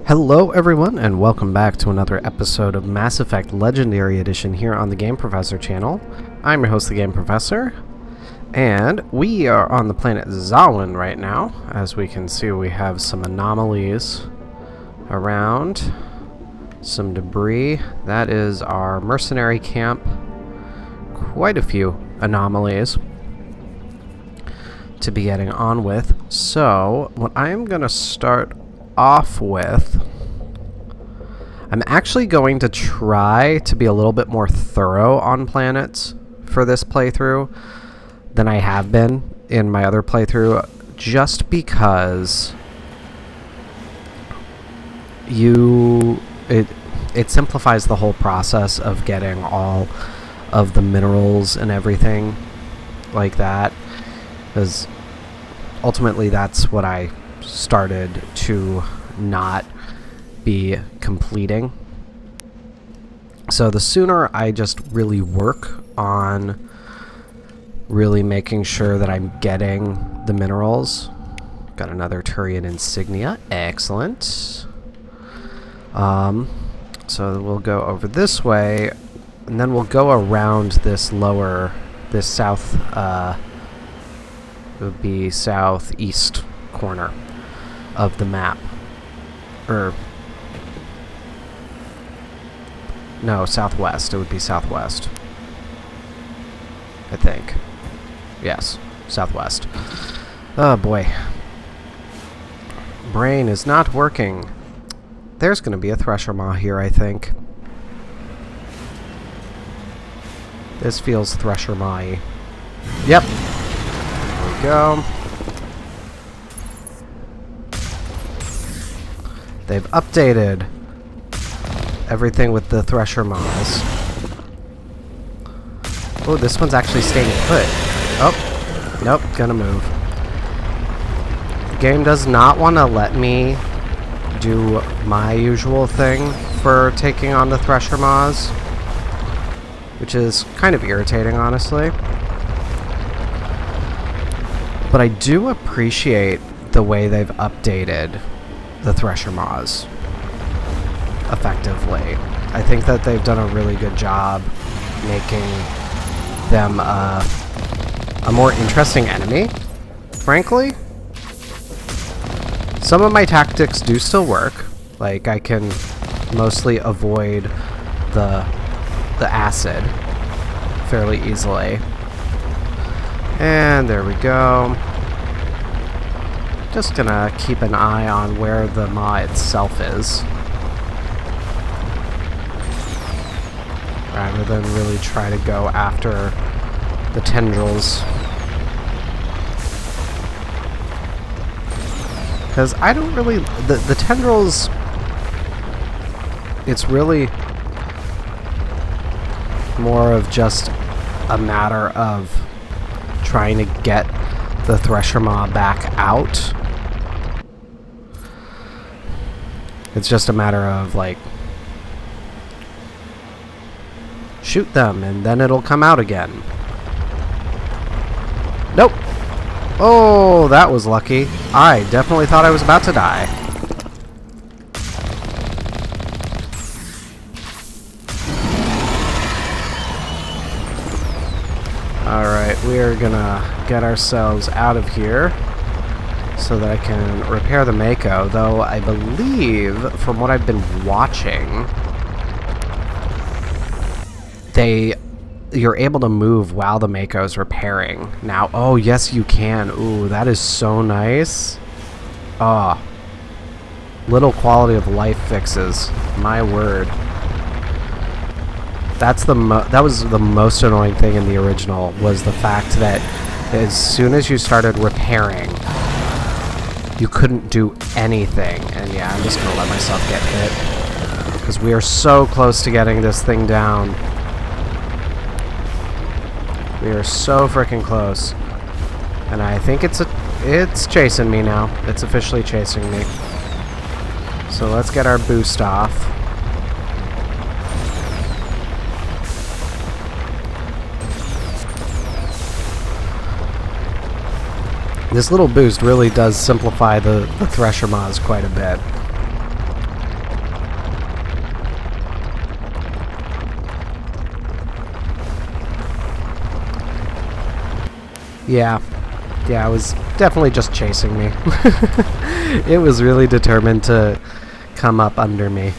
Hello everyone, and welcome back to another episode of Mass Effect Legendary Edition here on the Game Professor channel. I'm your host, the Game Professor, and we are on the planet Xawin right now. As we can see, we have some anomalies around, some debris. That is our mercenary camp. Quite a few anomalies to be getting on with. So, what I am going to start off with, I'm actually going to try to be a little bit more thorough on planets for this playthrough than I have been in my other playthrough, just because it simplifies the whole process of getting all of the minerals and everything like that, because ultimately that's what I started to not be completing. So the sooner I just really work on really making sure that I'm getting the minerals. Got another Turian insignia. Excellent. So we'll go over this way, and then we'll go around this south, it would be southeast corner of the map. No, southwest. It would be southwest, I think. Yes, southwest. Oh boy. Brain is not working. There's going to be a Thresher Maw here, I think. This feels Thresher Maw-y. Yep. There we go. They've updated everything with the Thresher Maws. Oh, this one's actually staying put. Oh, nope, gonna move. The game does not want to let me do my usual thing for taking on the Thresher Maws, which is kind of irritating, honestly. But I do appreciate the way they've updated the Thresher Maws effectively. I think that they've done a really good job making them a more interesting enemy, frankly. Some of my tactics do still work. Like, I can mostly avoid the acid fairly easily. And there we go. Just gonna keep an eye on where the Maw itself is, rather than really try to go after the tendrils. Because I don't really... The tendrils... It's really more of just a matter of trying to get the Thresher Maw back out. It's just a matter of, like, shoot them, and then it'll come out again. Nope! Oh, that was lucky. I definitely thought I was about to die. Alright, we are gonna get ourselves out of here so that I can repair the Mako, though I believe, from what I've been watching, you're able to move while the Mako's repairing. Now, oh yes you can. Ooh, that is so nice. Ah, little quality of life fixes. My word. That's that was the most annoying thing in the original, was the fact that as soon as you started repairing, you couldn't do anything. And yeah, I'm just gonna let myself get hit, because we are so close to getting this thing down. We are so freaking close. And I think it's chasing me now. It's officially chasing me. So let's get our boost off. This little boost really does simplify the Thresher Maws quite a bit. Yeah. Yeah, it was definitely just chasing me. It was really determined to come up under me.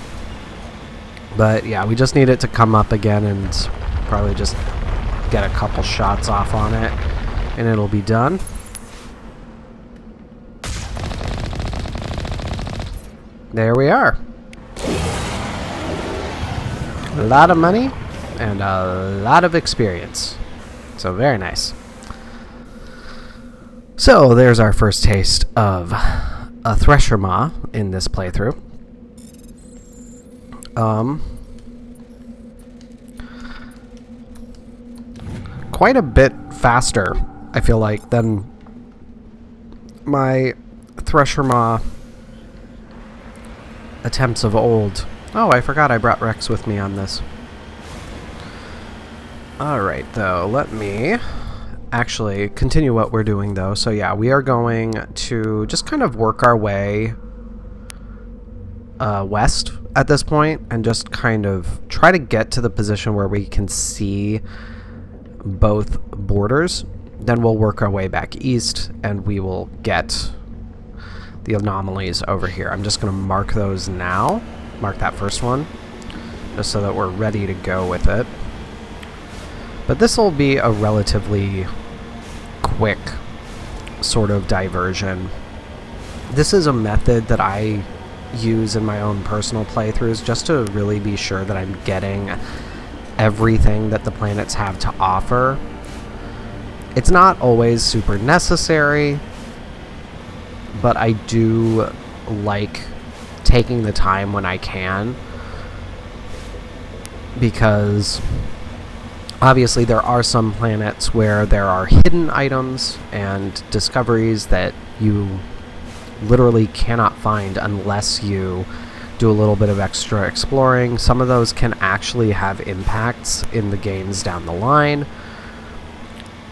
But yeah, we just need it to come up again and probably just get a couple shots off on it, and it'll be done. There we are. A lot of money and a lot of experience. So very nice. So there's our first taste of a Thresher Maw in this playthrough. Quite a bit faster, I feel like, than my Thresher Maw attempts of old. Oh, I forgot I brought Rex with me on this. Alright, though, let me actually continue what we're doing, though. So yeah, we are going to just kind of work our way west at this point and just kind of try to get to the position where we can see both borders. Then we'll work our way back east and we will get the anomalies over here. I'm just going to mark those now. Mark that first one just so that we're ready to go with it. But this will be a relatively quick sort of diversion. This is a method that I use in my own personal playthroughs just to really be sure that I'm getting everything that the planets have to offer. It's not always super necessary, but I do like taking the time when I can, because obviously there are some planets where there are hidden items and discoveries that you literally cannot find unless you do a little bit of extra exploring. Some of those can actually have impacts in the games down the line.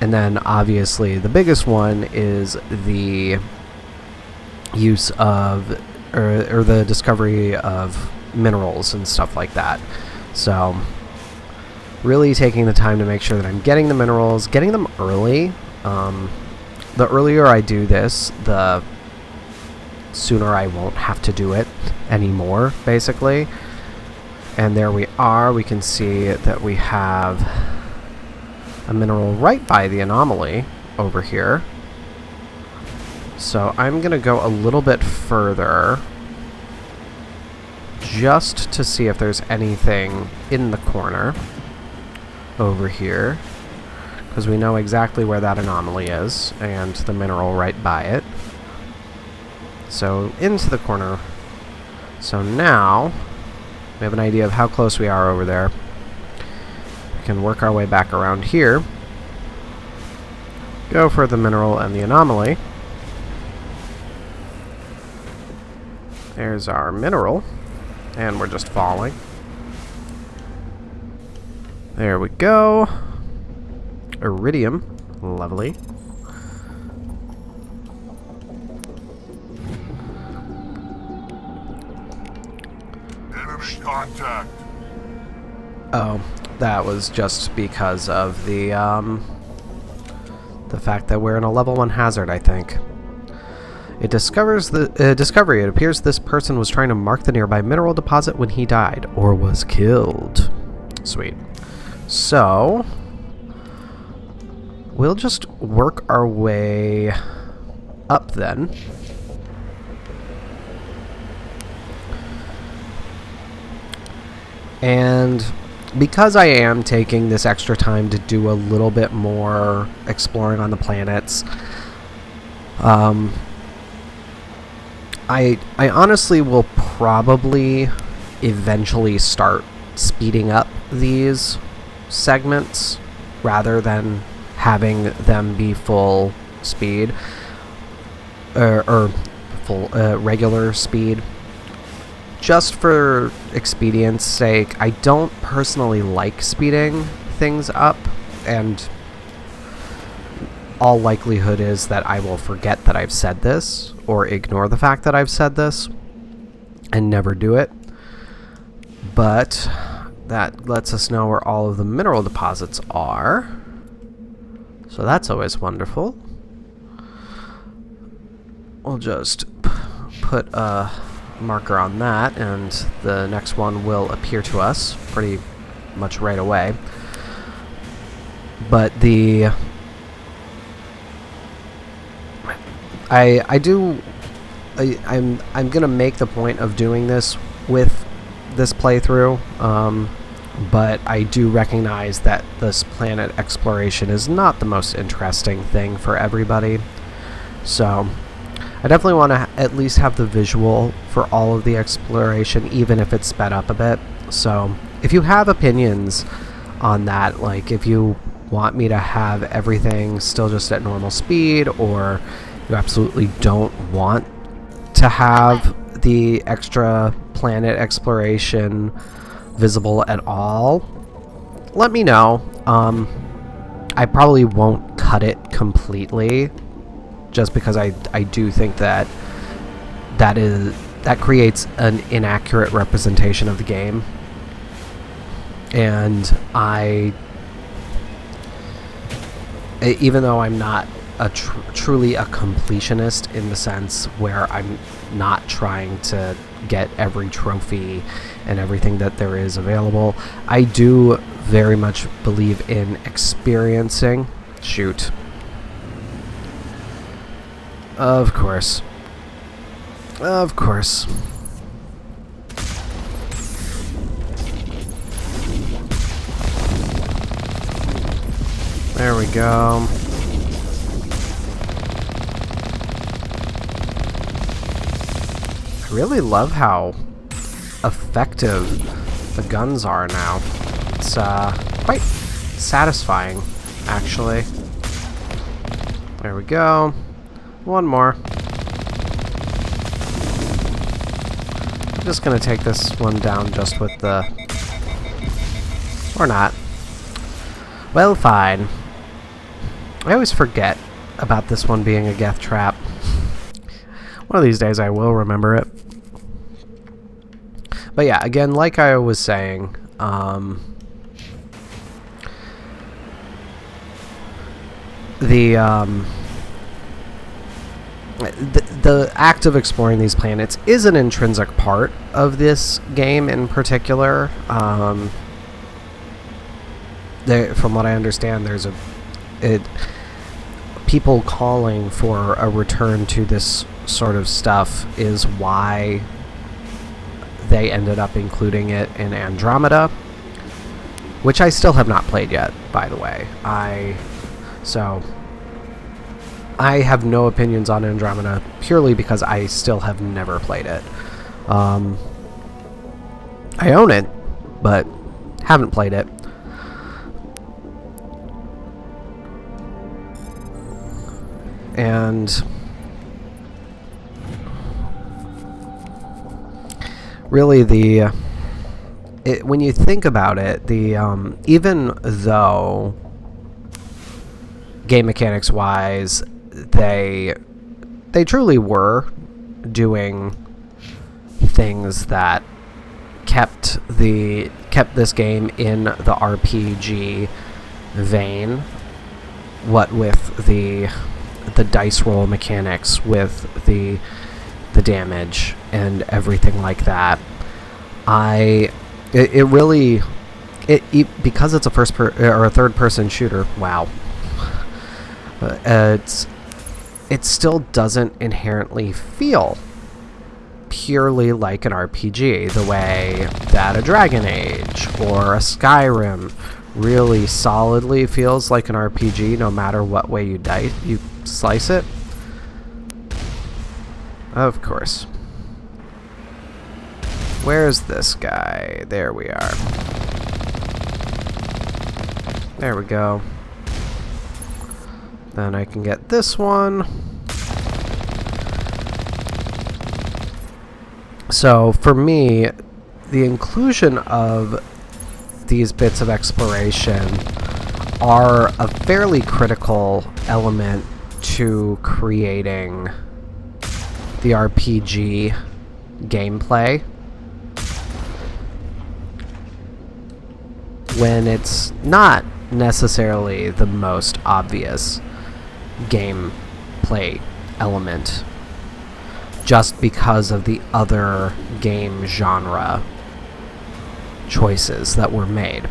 And then obviously the biggest one is the use of or the discovery of minerals and stuff like that. So really taking the time to make sure that I'm getting the minerals, getting them early. The earlier I do this, the sooner I won't have to do it anymore, basically. And there we are. We can see that we have a mineral right by the anomaly over here. So I'm going to go a little bit further just to see if there's anything in the corner over here, because we know exactly where that anomaly is and the mineral right by it. So into the corner. So now we have an idea of how close we are over there. We can work our way back around here, go for the mineral and the anomaly. There's our mineral, and we're just falling. There we go. Iridium, lovely. Enemy contact. Oh, that was just because of the fact that we're in a level 1 hazard, I think. It discovers the discovery. It appears this person was trying to mark the nearby mineral deposit when he died or was killed. Sweet. So we'll just work our way up then. And because I am taking this extra time to do a little bit more exploring on the planets, I honestly will probably eventually start speeding up these segments rather than having them be full speed or full regular speed. Just for expedience sake, I don't personally like speeding things up, and all likelihood is that I will forget that I've said this, or ignore the fact that I've said this, and never do it. But that lets us know where all of the mineral deposits are. So that's always wonderful. We'll just put a marker on that, and the next one will appear to us pretty much right away. But I'm gonna make the point of doing this with this playthrough, but I do recognize that this planet exploration is not the most interesting thing for everybody. So I definitely want to at least have the visual for all of the exploration, even if it's sped up a bit. So if you have opinions on that, like if you want me to have everything still just at normal speed, or you absolutely don't want to have the extra planet exploration visible at all, let me know. I probably won't cut it completely, just because I do think that creates an inaccurate representation of the game. And even though I'm not truly a completionist in the sense where I'm not trying to get every trophy and everything that there is available, I do very much believe in experiencing. Shoot. Of course. Of course. There we go. I really love how effective the guns are now. It's quite satisfying, actually. There we go. One more. I'm just gonna take this one down just with the... or not. Well, fine. I always forget about this one being a Geth trap. One of these days I will remember it. But yeah, again, like I was saying, the act of exploring these planets is an intrinsic part of this game in particular. From what I understand, there's people calling for a return to this sort of stuff is why they ended up including it in Andromeda, which I still have not played yet, by the way. So I have no opinions on Andromeda purely because I still have never played it. I own it, but haven't played it. And really, when you think about it, even though game mechanics wise, they truly were doing things that kept this game in the RPG vein. What with the dice roll mechanics, with the damage and everything like that, it really because it's a or a third person shooter. Wow, it still doesn't inherently feel purely like an RPG the way that a Dragon Age or a Skyrim really solidly feels like an RPG, no matter what way you slice it. Of course. Where's this guy? There we are. There we go. Then I can get this one. So for me, the inclusion of these bits of exploration are a fairly critical element to creating the RPG gameplay. When it's not necessarily the most obvious gameplay element, just because of the other game genre choices that were made.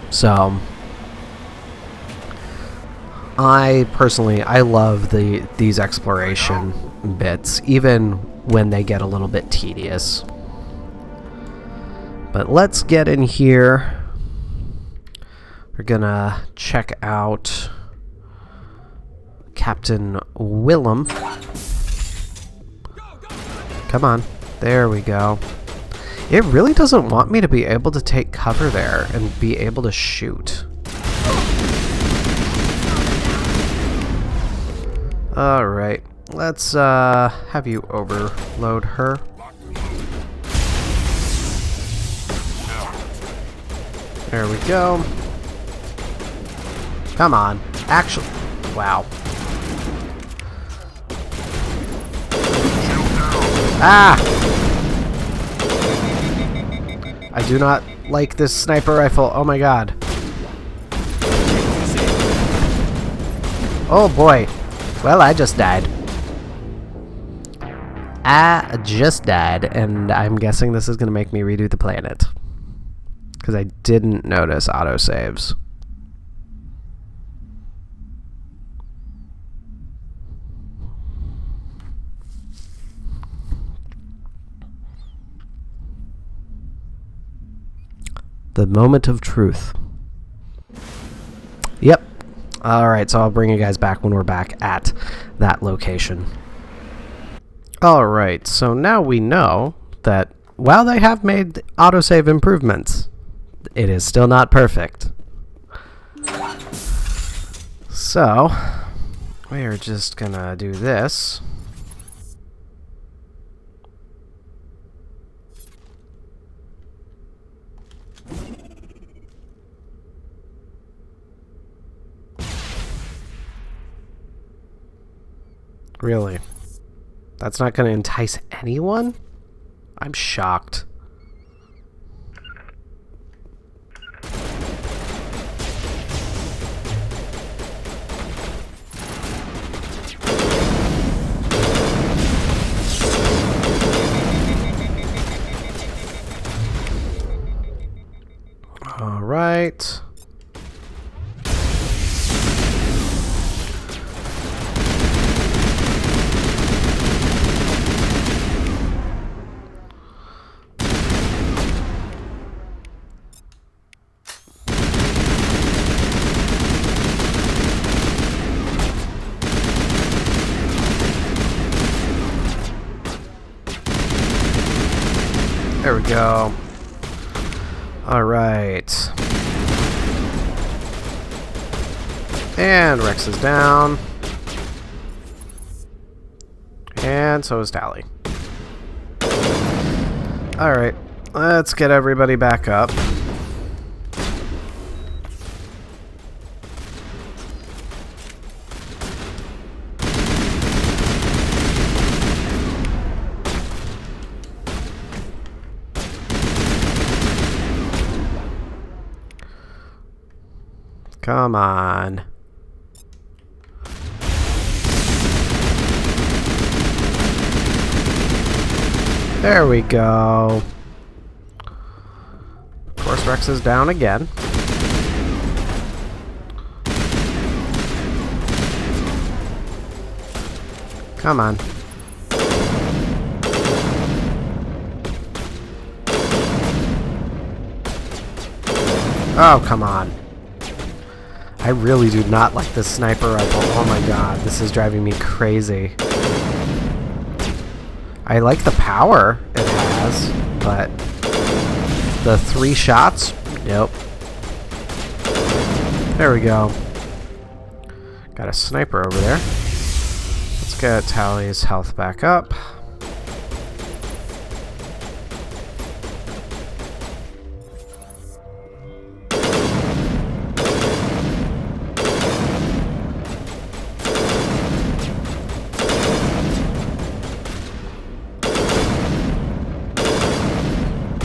So I personally love these exploration bits, even when they get a little bit tedious. But let's get in here. We're gonna check out Captain Willem. Come on. There we go. It really doesn't want me to be able to take cover there and be able to shoot. Alright. Let's have you overload her. There we go. Come on. Actually, wow. Ah! I do not like this sniper rifle. Oh my god. Oh boy. Well, I just died. I just died, and I'm guessing this is going to make me redo the planet. Because I didn't notice autosaves. The moment of truth. Yep. Alright, so I'll bring you guys back when we're back at that location. Alright, so now we know that while they have made autosave improvements, it is still not perfect. So, we are just gonna do this. Really? That's not going to entice anyone? I'm shocked. All right. There we go. All right. And Rex is down. And so is Tally. All right. Let's get everybody back up. Come on. There we go. Of course, Rex is down again. Come on. Oh, come on. I really do not like this sniper rifle. Oh my god, this is driving me crazy. I like the power it has, but the 3 shots? Nope. There we go. Got a sniper over there. Let's get Tally's health back up.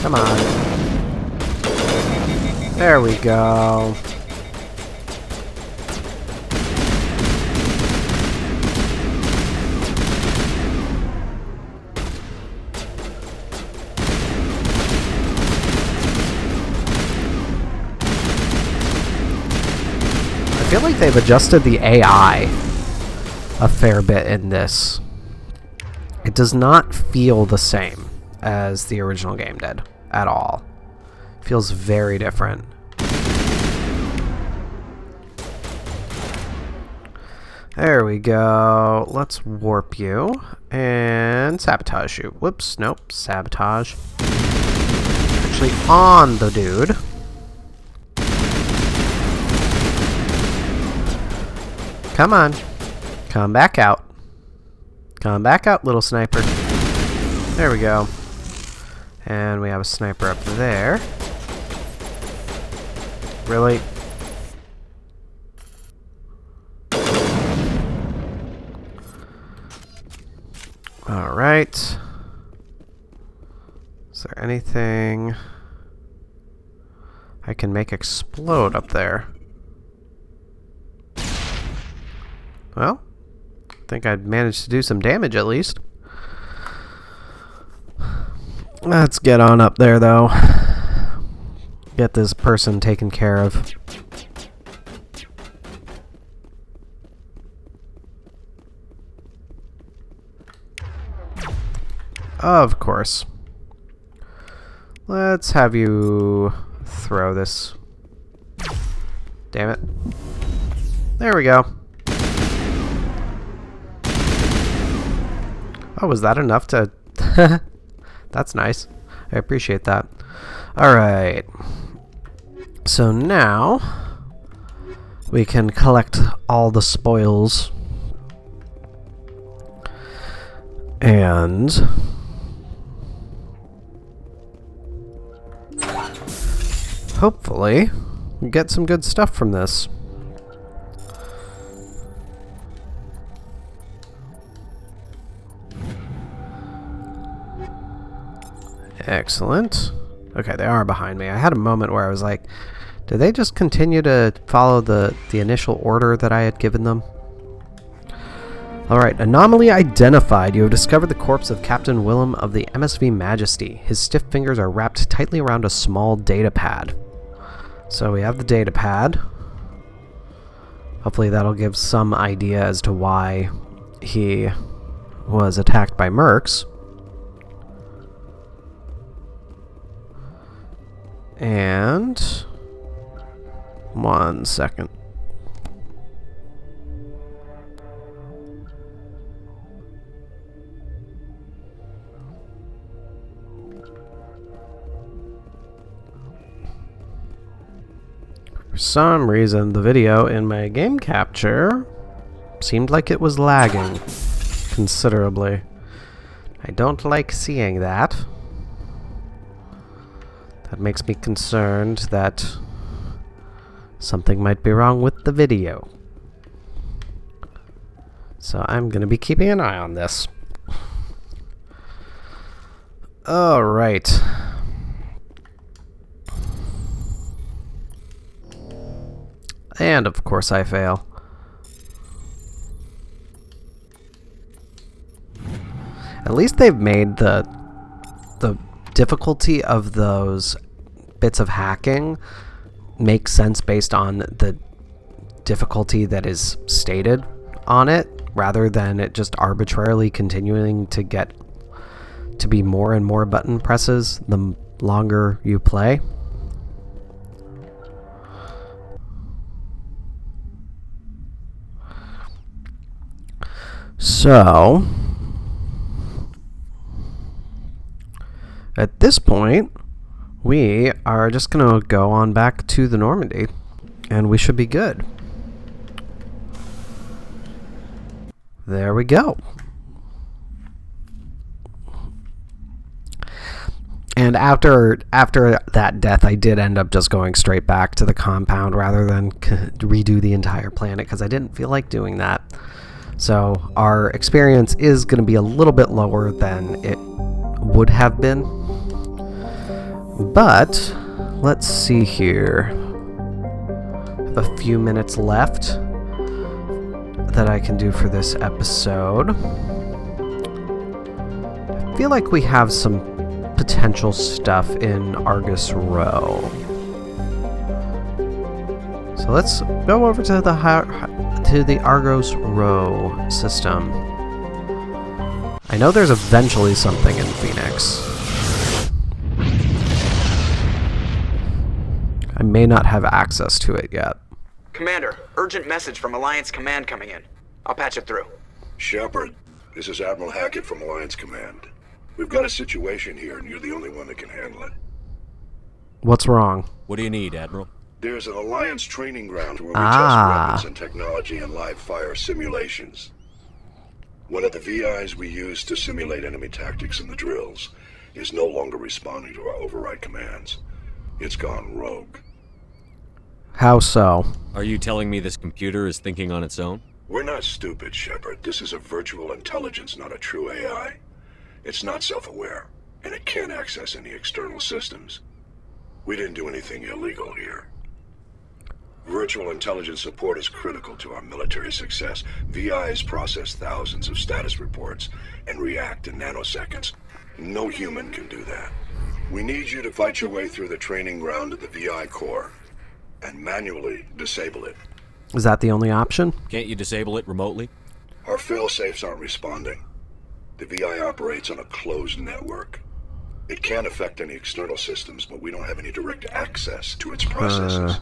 Come on. There we go. I feel like they've adjusted the AI a fair bit in this. It does not feel the same as the original game did at all. It feels very different. There we go. Let's warp you and sabotage you. Whoops, nope, sabotage. Actually on the dude. Come on. Come back out. Come back out, little sniper. There we go. And we have a sniper up there. Really? Alright. Is there anything I can make explode up there? Well, I think I'd managed to do some damage at least. Let's get on up there, though. Get this person taken care of. Of course. Let's have you throw this. Damn it. There we go. Oh, was that enough to... That's nice. I appreciate that. Alright. So now we can collect all the spoils. And hopefully get some good stuff from this. Excellent. Okay, they are behind me. I had a moment where I was like, did they just continue to follow the initial order that I had given them? Alright, anomaly identified. You have discovered the corpse of Captain Willem of the SSV Majesty. His stiff fingers are wrapped tightly around a small data pad. So we have the data pad. Hopefully that'll give some idea as to why he was attacked by mercs. And... one second. For some reason, the video in my game capture seemed like it was lagging considerably. I don't like seeing that. That makes me concerned that something might be wrong with the video. So I'm going to be keeping an eye on this. Alright. And of course I fail. At least they've made the difficulty of those bits of hacking make sense based on the difficulty that is stated on it, rather than it just arbitrarily continuing to get to be more and more button presses the longer you play. So at this point, we are just going to go on back to the Normandy, and we should be good. There we go. And after that death, I did end up just going straight back to the compound rather than redo the entire planet, because I didn't feel like doing that. So our experience is going to be a little bit lower than it would have been. But let's see here. I have a few minutes left that I can do for this episode. I feel like we have some potential stuff in Argos Rho. So let's go over to the Argos Rho system. I know there's eventually something in Phoenix. I may not have access to it yet. Commander, urgent message from Alliance Command coming in. I'll patch it through. Shepard, this is Admiral Hackett from Alliance Command. We've got a situation here, and you're the only one that can handle it. What's wrong? What do you need, Admiral? There's an Alliance training ground where we test weapons and technology in live fire simulations. One of the VIs we use to simulate enemy tactics in the drills is no longer responding to our override commands. It's gone rogue. How so? Are you telling me this computer is thinking on its own? We're not stupid, Shepard. This is a virtual intelligence, not a true AI. It's not self-aware, and it can't access any external systems. We didn't do anything illegal here. Virtual intelligence support is critical to our military success. VIs process thousands of status reports and react in nanoseconds. No human can do that. We need you to fight your way through the training ground of the VI core and manually disable it. Is that the only option? Can't you disable it remotely? Our fail-safes aren't responding. The VI operates on a closed network. It can't affect any external systems, but we don't have any direct access to its processes.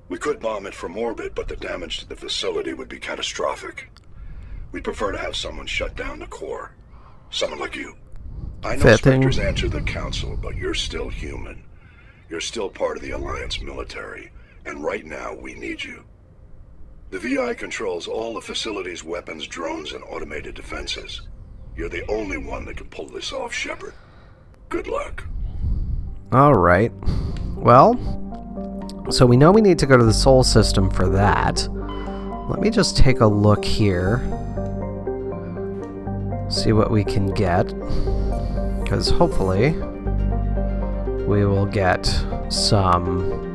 We could bomb it from orbit, but the damage to the facility would be catastrophic. We'd prefer to have someone shut down the core. Someone like you. I know Spectres answer the Council, but you're still human. You're still part of the Alliance military, and right now we need you. The VI controls all the facility's weapons, drones, and automated defenses. You're the only one that can pull this off, Shepard. Good luck. Alright. Well, so we know we need to go to the Sol system for that. Let me just take a look here. See what we can get. Because hopefully we will get some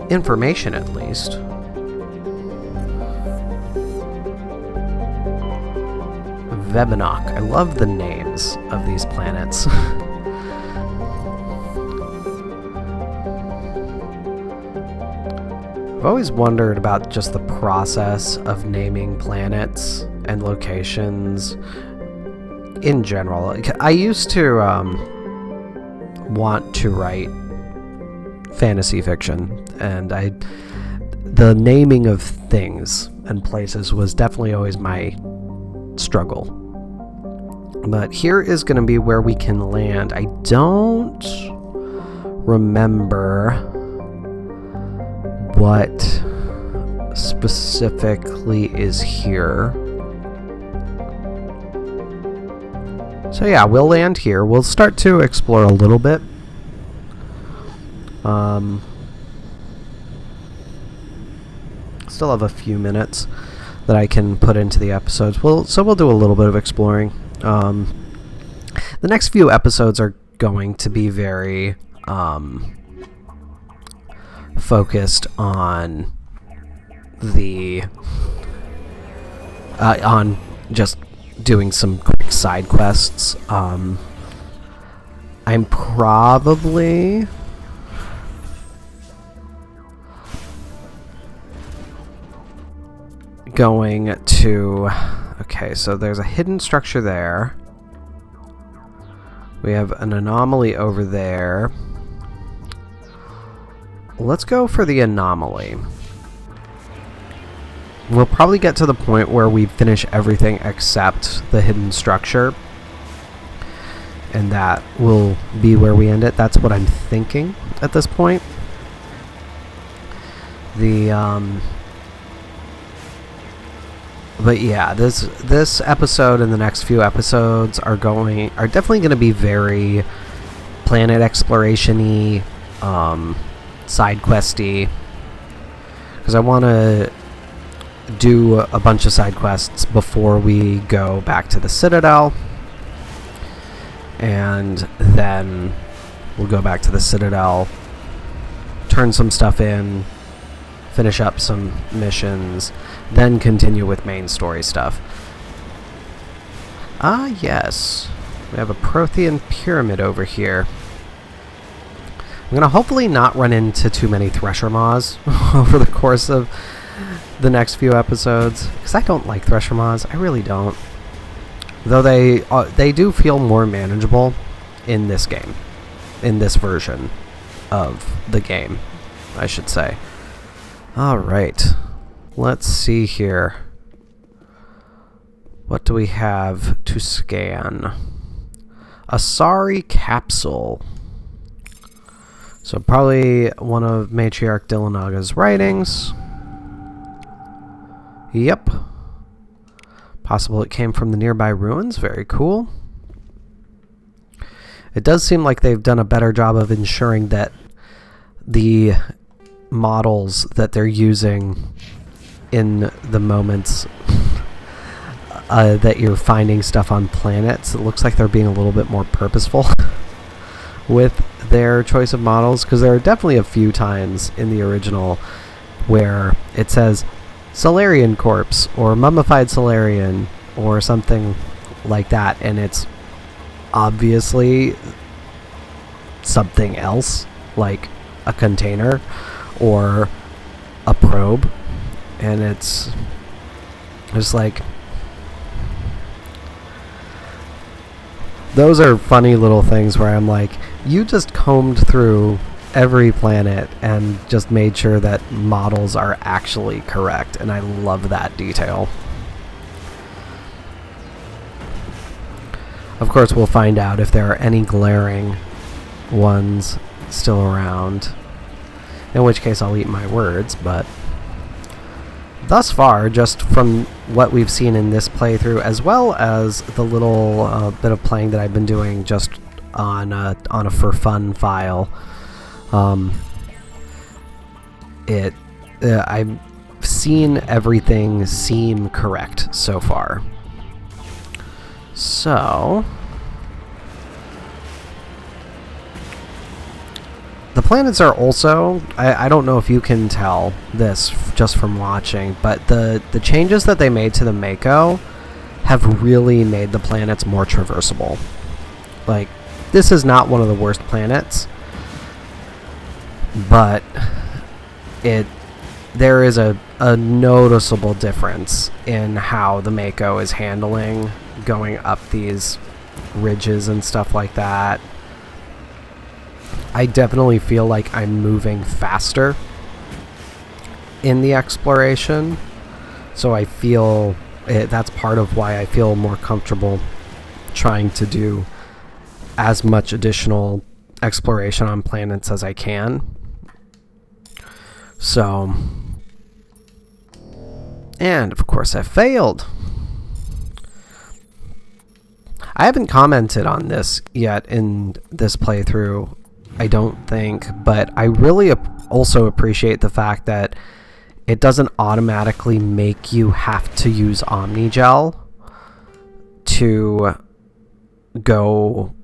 information at least. Vebinok. I love the names of these planets. I've always wondered about just the process of naming planets and locations in general. I used to want to write fantasy fiction, and the naming of things and places was definitely always my struggle. But here is going to be where we can land. I don't remember what specifically is here. So yeah, we'll land here. We'll start to explore a little bit. Still have a few minutes that I can put into the episodes. So we'll do a little bit of exploring. The next few episodes are going to be very focused on on just doing some quick side quests. I'm probably going to... Okay, so there's a hidden structure there. We have an anomaly over there. Let's go for the anomaly. We'll probably get to the point where we finish everything except the hidden structure. And that will be where we end it. That's what I'm thinking at this point. But yeah, this episode and the next few episodes are definitely going to be very planet exploration-y, side questy, because I want to do a bunch of side quests before we go back to the Citadel, and then we'll go back to the Citadel, turn some stuff in, finish up some missions, then continue with main story stuff. Ah, yes. We have a Prothean pyramid over here. I'm going to hopefully not run into too many Thresher Maws over the course of the next few episodes, because I don't like Thresher Maws. I really don't. Though they do feel more manageable in this game. In this version of the game, I should say. Alright. Let's see here. What do we have to scan? A Sorry capsule. So probably one of Matriarch Dillinaga's writings. Yep. Possible it came from the nearby ruins. Very cool. It does seem like they've done a better job of ensuring that the models that they're using in the moments that you're finding stuff on planets, it looks like they're being a little bit more purposeful with their choice of models, because there are definitely a few times in the original where it says Solarian corpse or mummified Solarian or something like that, and it's obviously something else, like a container or a probe, and it's just like, those are funny little things where I'm like, you just combed through every planet and just made sure that models are actually correct, and I love that detail. Of course, we'll find out if there are any glaring ones still around, in which case I'll eat my words, but thus far, just from what we've seen in this playthrough, as well as the little bit of playing that I've been doing just on a for fun file, I've seen everything seem correct so far. So the planets are also, I don't know if you can tell this just from watching, but the changes that they made to the Mako have really made the planets more traversable. Like, this is not one of the worst planets, but there is a noticeable difference in how the Mako is handling going up these ridges and stuff like that. I definitely feel like I'm moving faster in the exploration, so I feel that's part of why I feel more comfortable trying to do as much additional exploration on planets as I can. So, and of course I failed. I haven't commented on this yet in this playthrough, I don't think, but I really also appreciate the fact that it doesn't automatically make you have to use Omnigel to go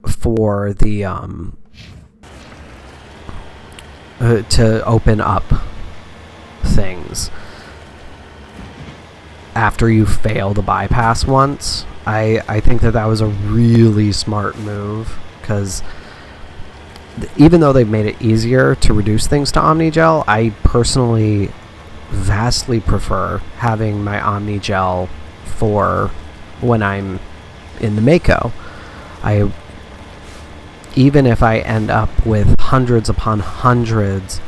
for the to open up things after you fail the bypass once. I think that was a really smart move, because even though they've made it easier to reduce things to Omnigel, I personally vastly prefer having my Omnigel for when I'm in the Mako. Even if I end up with hundreds upon hundreds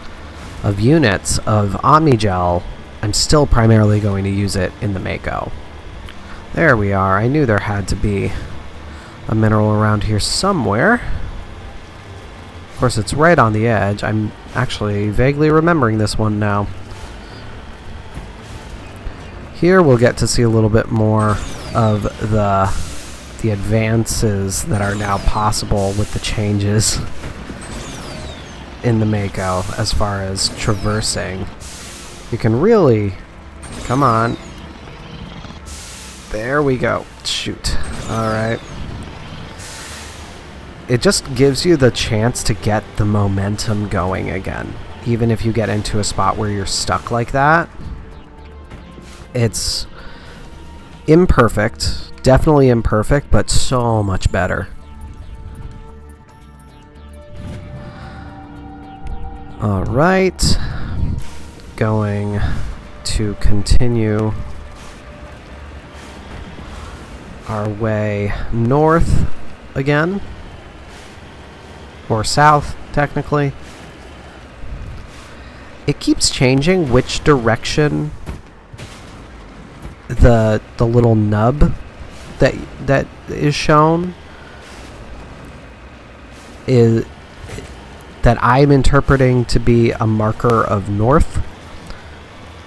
of units of Omnigel, I'm still primarily going to use it in the Mako. There we are. I knew there had to be a mineral around here somewhere. Of course, it's right on the edge. I'm actually vaguely remembering this one now. Here we'll get to see a little bit more of the advances that are now possible with the changes in the Mako as far as traversing. You can really... Come on. There we go. Shoot. Alright. it just gives you the chance to get the momentum going again. Even if you get into a spot where you're stuck like that. It's imperfect, definitely imperfect, but so much better. Alright, going to continue our way north again, or south technically. It keeps changing which direction the little nub that is shown is that I'm interpreting to be a marker of north.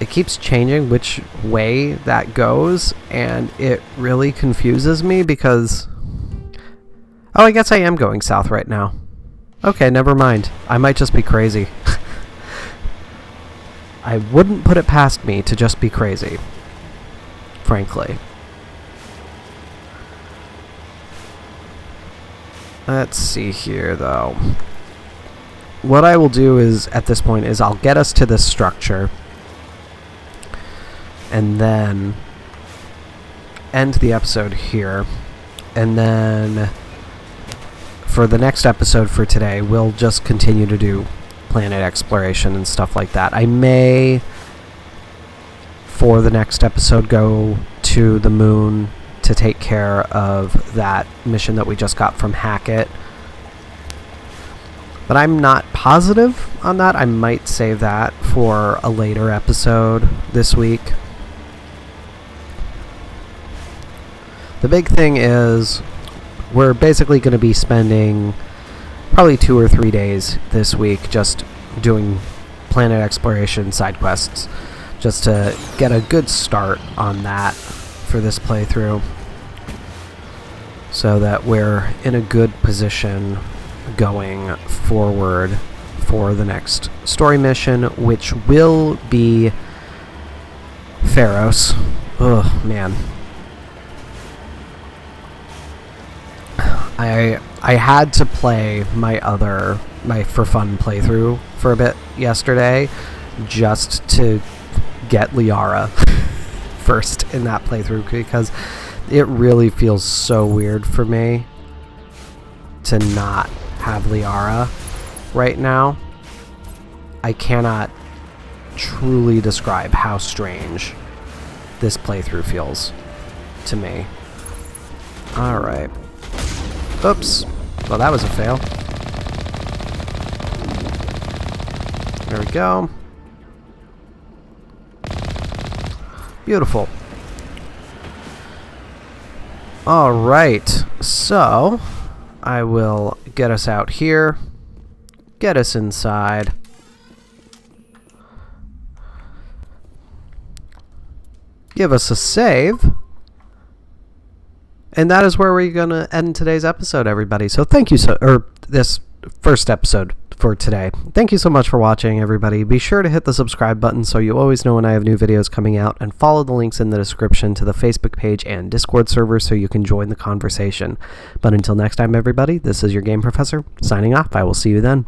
It keeps changing which way that goes, and it really confuses me because... Oh, I guess I am going south right now. Okay, never mind. I might just be crazy. I wouldn't put it past me to just be crazy, frankly. Let's see here, though. What I will do is, at this point, is I'll get us to this structure and then end the episode here. And then for the next episode for today, we'll just continue to do planet exploration and stuff like that. I may, for the next episode, go to the moon to take care of that mission that we just got from Hackett. But I'm not positive on that. I might save that for a later episode this week. The big thing is we're basically going to be spending probably 2 or 3 days this week just doing planet exploration side quests, just to get a good start on that for this playthrough, so that we're in a good position going forward for the next story mission, which will be Pharos. Oh man. I had to play my for fun playthrough for a bit yesterday just to get Liara first in that playthrough, because it really feels so weird for me to not have Liara right now. I cannot truly describe how strange this playthrough feels to me. Alright. Oops. Well, that was a fail. There we go. Beautiful. Alright. So, I will get us out here. Get us inside. Give us a save. And that is where we're going to end today's episode, everybody. So thank you this first episode for today. Thank you so much for watching, everybody. Be sure to hit the subscribe button so you always know when I have new videos coming out, and follow the links in the description to the Facebook page and Discord server so you can join the conversation. But until next time, everybody, this is your Game Professor, signing off. I will see you then.